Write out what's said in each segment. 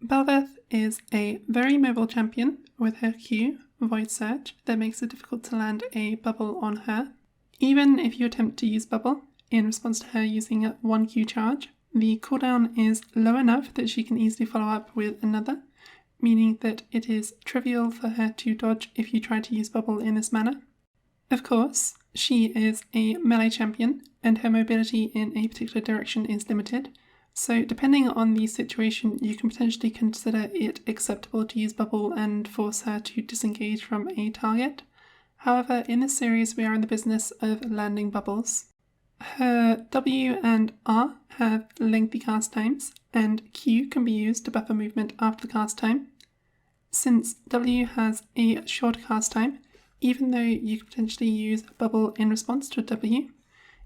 Bel'Veth is a very mobile champion with her Q, Void Surge, that makes it difficult to land a bubble on her. Even if you attempt to use bubble in response to her using a 1 Q charge, the cooldown is low enough that she can easily follow up with another, meaning that it is trivial for her to dodge if you try to use bubble in this manner. Of course, she is a melee champion, and her mobility in a particular direction is limited, so depending on the situation, you can potentially consider it acceptable to use bubble and force her to disengage from a target. However, in this series we are in the business of landing bubbles. Her W and R have lengthy cast times, and Q can be used to buffer movement after the cast time. Since W has a short cast time, even though you could potentially use bubble in response to W,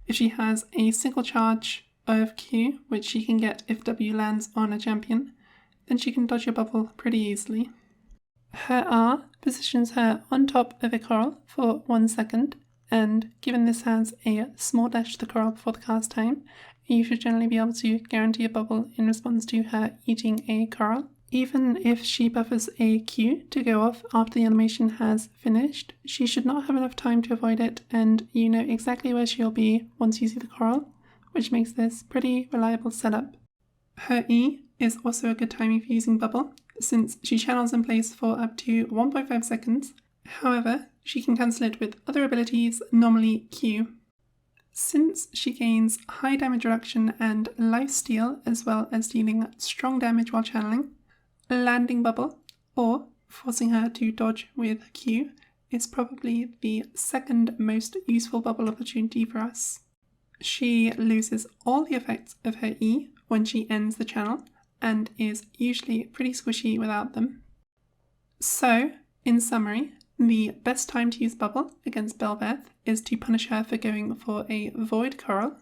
if she has a single charge of Q, which she can get if W lands on a champion, then she can dodge your bubble pretty easily. Her R positions her on top of a coral for 1 second, and given this has a small dash to the coral before the cast time, you should generally be able to guarantee a bubble in response to her eating a coral. Even if she buffers a Q to go off after the animation has finished, she should not have enough time to avoid it, and you know exactly where she'll be once you see the coral, which makes this pretty reliable setup. Her E is also a good timing for using bubble, since she channels in place for up to 1.5 seconds. However, she can cancel it with other abilities, normally Q. Since she gains high damage reduction and lifesteal, as well as dealing strong damage while channeling, landing bubble, or forcing her to dodge with Q, is probably the second most useful bubble opportunity for us. She loses all the effects of her E when she ends the channel, and is usually pretty squishy without them. So, in summary, the best time to use bubble against Bel'Veth is to punish her for going for a void coral,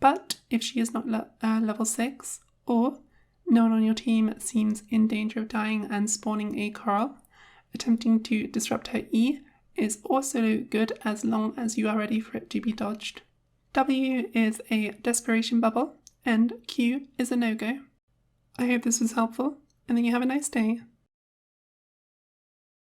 but if she is not level 6, or no one on your team seems in danger of dying and spawning a coral, attempting to disrupt her E is also good as long as you are ready for it to be dodged. W is a desperation bubble, and Q is a no-go. I hope this was helpful, and that you have a nice day.